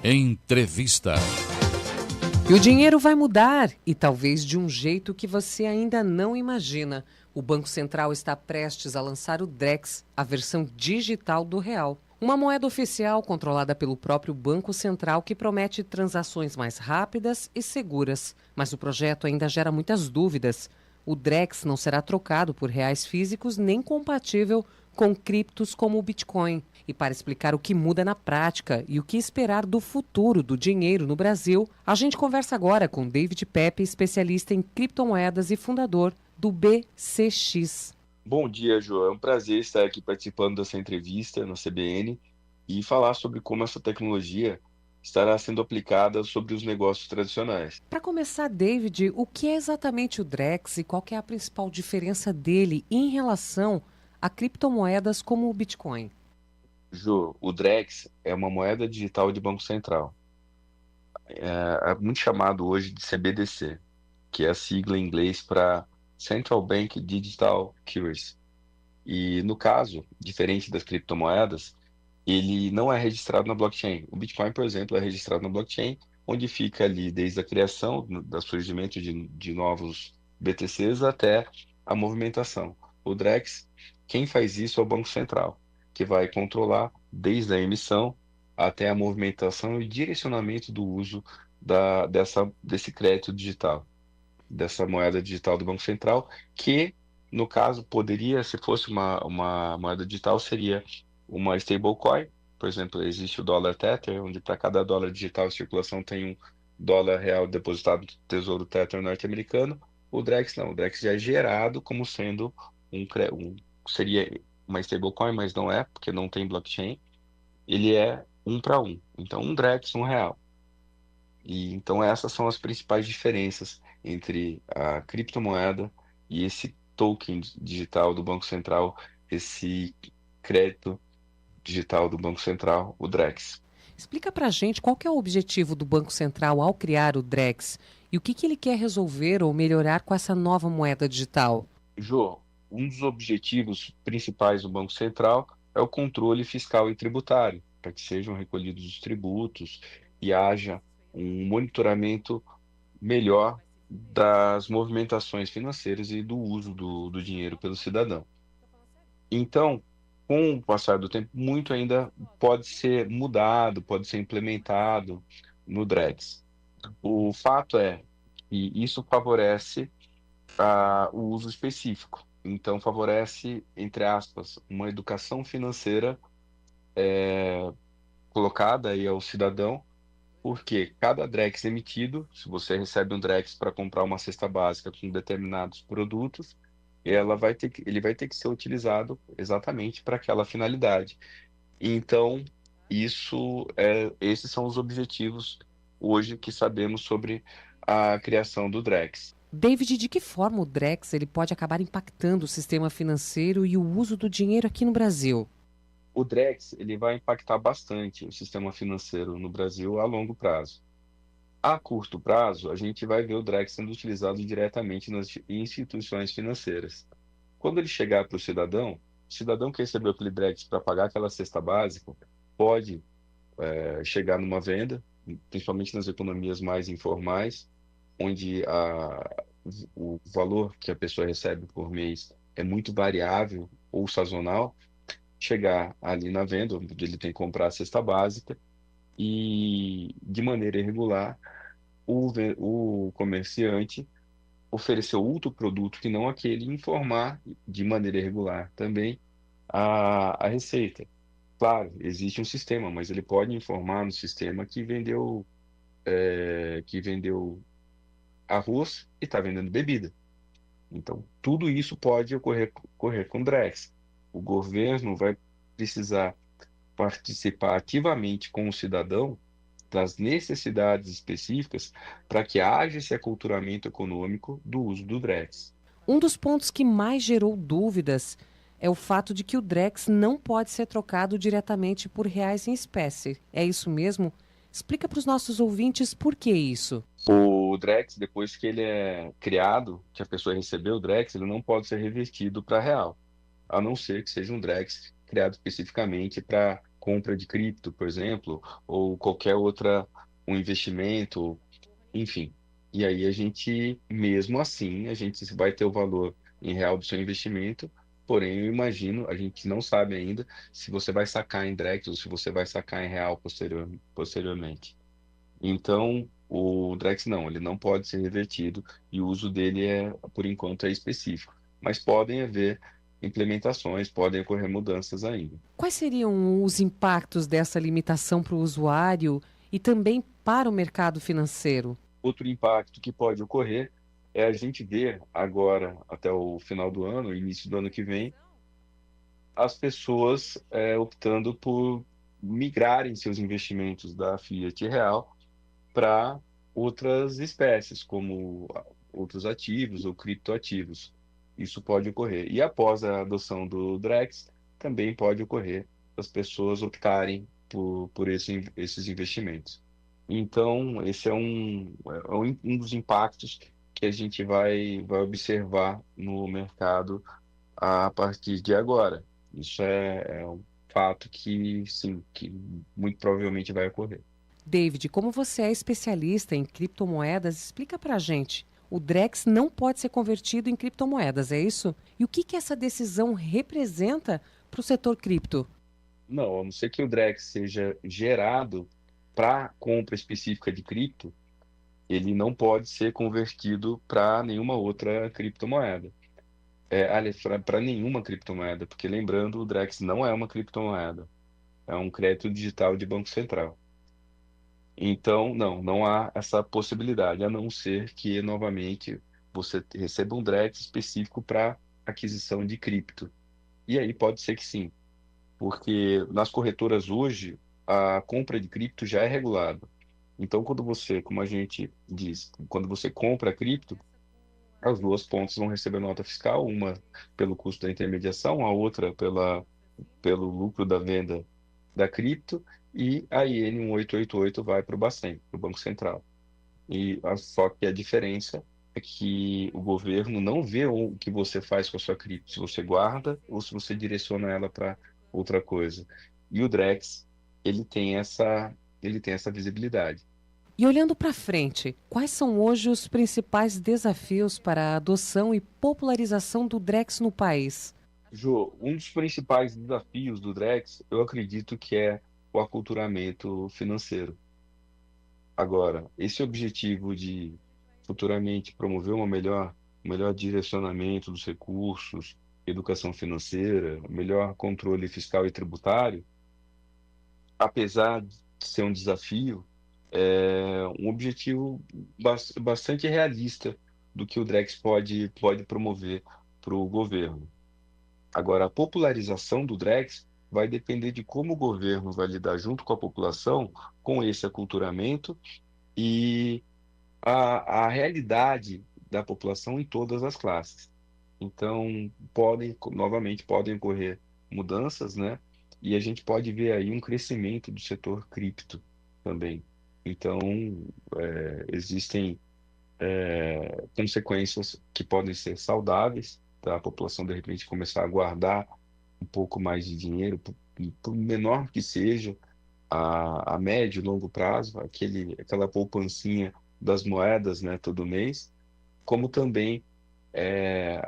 Entrevista. E o dinheiro vai mudar, e talvez de um jeito que você ainda não imagina. O Banco Central está prestes a lançar o Drex, a versão digital do real. Uma moeda oficial controlada pelo próprio Banco Central que promete transações mais rápidas e seguras. Mas o projeto ainda gera muitas dúvidas. O Drex não será trocado por reais físicos nem compatível com criptos como o Bitcoin. E para explicar o que muda na prática e o que esperar do futuro do dinheiro no Brasil, a gente conversa agora com David Pepe, especialista em criptomoedas e fundador do BCX. Bom dia, João. É um prazer estar aqui participando dessa entrevista na CBN e falar sobre como essa tecnologia estará sendo aplicada sobre os negócios tradicionais. Para começar, David, o que é exatamente o Drex e qual que é a principal diferença dele em relação a criptomoedas como o Bitcoin? Jô, o Drex é uma moeda digital de Banco Central. É muito chamado hoje de CBDC, que é a sigla em inglês para Central Bank Digital Currency. E no caso, diferente das criptomoedas, ele não é registrado na blockchain. O Bitcoin, por exemplo, é registrado na blockchain, onde fica ali desde a criação, do surgimento de novos BTCs até a movimentação. O Drex, quem faz isso é o Banco Central, que vai controlar desde a emissão até a movimentação e direcionamento do uso desse crédito digital, dessa moeda digital do Banco Central, que, no caso, poderia, se fosse uma moeda digital, seria uma stablecoin. Por exemplo, existe o dólar Tether, onde para cada dólar digital em circulação tem um dólar real depositado no Tesouro Tether norte-americano. O Drex não, o Drex já é gerado como sendo seria uma stablecoin, mas não é, porque não tem blockchain. Ele é um para um. Então, um Drex, um real. E então essas são as principais diferenças entre a criptomoeda e esse token digital do Banco Central, esse crédito digital do Banco Central, o Drex. Explica para a gente qual que é o objetivo do Banco Central ao criar o Drex e o que ele quer resolver ou melhorar com essa nova moeda digital. Jô, um dos objetivos principais do Banco Central é o controle fiscal e tributário, para que sejam recolhidos os tributos e haja um monitoramento melhor das movimentações financeiras e do uso do dinheiro pelo cidadão. Então, com o passar do tempo, muito ainda pode ser mudado, pode ser implementado no Drex. O fato é que isso favorece o uso específico. Então, favorece, entre aspas, uma educação financeira colocada aí ao cidadão, porque cada Drex emitido, se você recebe um Drex para comprar uma cesta básica com determinados produtos, ele vai ter que ser utilizado exatamente para aquela finalidade. Então, esses são os objetivos hoje que sabemos sobre a criação do Drex. David, de que forma o Drex ele pode acabar impactando o sistema financeiro e o uso do dinheiro aqui no Brasil? O Drex ele vai impactar bastante o sistema financeiro no Brasil a longo prazo. A curto prazo, a gente vai ver o Drex sendo utilizado diretamente nas instituições financeiras. Quando ele chegar para o cidadão que recebeu aquele Drex para pagar aquela cesta básica, pode chegar numa venda, principalmente nas economias mais informais, onde o valor que a pessoa recebe por mês é muito variável ou sazonal, chegar ali na venda, onde ele tem que comprar a cesta básica, e de maneira irregular, o comerciante oferecer outro produto que não aquele e informar de maneira irregular também a receita. Claro, existe um sistema, mas ele pode informar no sistema que vendeu arroz e está vendendo bebida. Então, tudo isso pode ocorrer com Drex. O governo vai precisar participar ativamente com o cidadão das necessidades específicas para que haja esse aculturamento econômico do uso do Drex. Um dos pontos que mais gerou dúvidas é o fato de que o Drex não pode ser trocado diretamente por reais em espécie. É isso mesmo? Explica para os nossos ouvintes por que isso. O Drex, depois que ele é criado, que a pessoa recebeu o Drex, ele não pode ser revertido para real, a não ser que seja um Drex criado especificamente para compra de cripto, por exemplo, ou qualquer outra, um investimento, enfim. E aí a gente, mesmo assim, a gente vai ter o valor em real do seu investimento, porém eu imagino, a gente não sabe ainda se você vai sacar em Drex ou se você vai sacar em real posteriormente. Então, o Drex não, ele não pode ser revertido e o uso dele por enquanto, é específico. Mas podem haver implementações, podem ocorrer mudanças ainda. Quais seriam os impactos dessa limitação para o usuário e também para o mercado financeiro? Outro impacto que pode ocorrer é a gente ver agora, até o final do ano, início do ano que vem, as pessoas optando por migrarem seus investimentos da Fiat Real para outras espécies, como outros ativos ou criptoativos. Isso pode ocorrer. E após a adoção do Drex, também pode ocorrer as pessoas optarem por esses investimentos. Então, esse é um dos impactos que a gente vai observar no mercado a partir de agora. Isso é um fato que, sim, que muito provavelmente vai ocorrer. David, como você é especialista em criptomoedas, explica pra gente. O Drex não pode ser convertido em criptomoedas, é isso? E o que essa decisão representa para o setor cripto? Não, a não ser que o Drex seja gerado para compra específica de cripto, ele não pode ser convertido para nenhuma outra criptomoeda. Aliás, para nenhuma criptomoeda, porque lembrando, o Drex não é uma criptomoeda, é um crédito digital de Banco Central. Então, não há essa possibilidade, a não ser que, novamente, você receba um Drex específico para aquisição de cripto. E aí pode ser que sim, porque nas corretoras hoje, a compra de cripto já é regulada. Então, quando você, como a gente diz, quando você compra cripto, as duas pontas vão receber nota fiscal, uma pelo custo da intermediação, a outra pelo lucro da venda da cripto, e a IN 1888 vai para o Bacen, para o Banco Central. Só que a diferença é que o governo não vê o que você faz com a sua cripto, se você guarda ou se você direciona ela para outra coisa. E o Drex, ele tem essa visibilidade. E olhando para frente, quais são hoje os principais desafios para a adoção e popularização do Drex no país? Jô, um dos principais desafios do Drex, eu acredito que é o aculturamento financeiro. Agora, esse objetivo de futuramente promover um melhor direcionamento dos recursos, educação financeira, melhor controle fiscal e tributário, apesar de ser um desafio, é um objetivo bastante realista do que o Drex pode promover para o governo. Agora, a popularização do Drex vai depender de como o governo vai lidar junto com a população com esse aculturamento e a realidade da população em todas as classes. Então, novamente, podem ocorrer mudanças, né? E a gente pode ver aí um crescimento do setor cripto também. Então, existem consequências que podem ser saudáveis, tá? A população, de repente, começar a guardar um pouco mais de dinheiro, por menor que seja, a médio e longo prazo, aquela poupancinha das moedas, né, todo mês, como também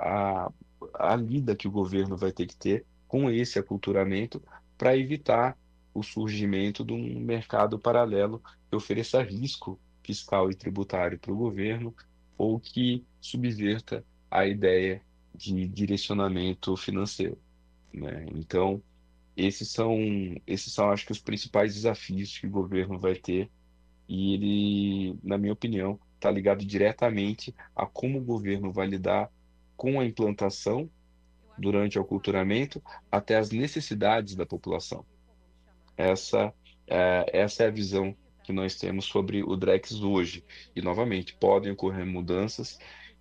a lida que o governo vai ter que ter com esse aculturamento para evitar o surgimento de um mercado paralelo que ofereça risco fiscal e tributário para o governo ou que subverta a ideia de direcionamento financeiro, né? Então, acho que, os principais desafios que o governo vai ter, e ele, na minha opinião, está ligado diretamente a como o governo vai lidar com a implantação durante o aculturamento até as necessidades da população. Essa, essa é a visão que nós temos sobre o Drex hoje. E, novamente, podem ocorrer mudanças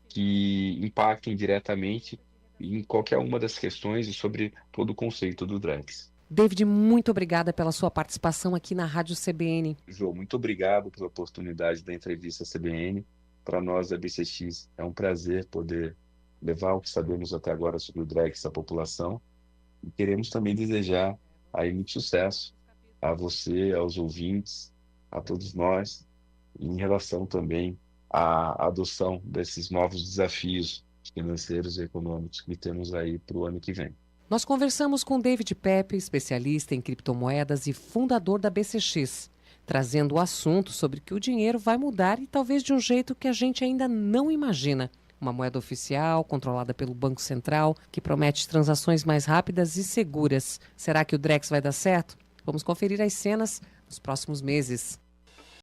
que impactem diretamente em qualquer uma das questões e sobre todo o conceito do Drex. David, muito obrigada pela sua participação aqui na Rádio CBN. João, muito obrigado pela oportunidade da entrevista à CBN. Para nós da BCX é um prazer poder levar o que sabemos até agora sobre o Drex à população e queremos também desejar aí muito sucesso a você, aos ouvintes, a todos nós, em relação também à adoção desses novos desafios financeiros e econômicos que temos aí para o ano que vem. Nós conversamos com David Pepe, especialista em criptomoedas e fundador da BCX, trazendo o assunto sobre que o dinheiro vai mudar e talvez de um jeito que a gente ainda não imagina. Uma moeda oficial, controlada pelo Banco Central, que promete transações mais rápidas e seguras. Será que o Drex vai dar certo? Vamos conferir as cenas nos próximos meses.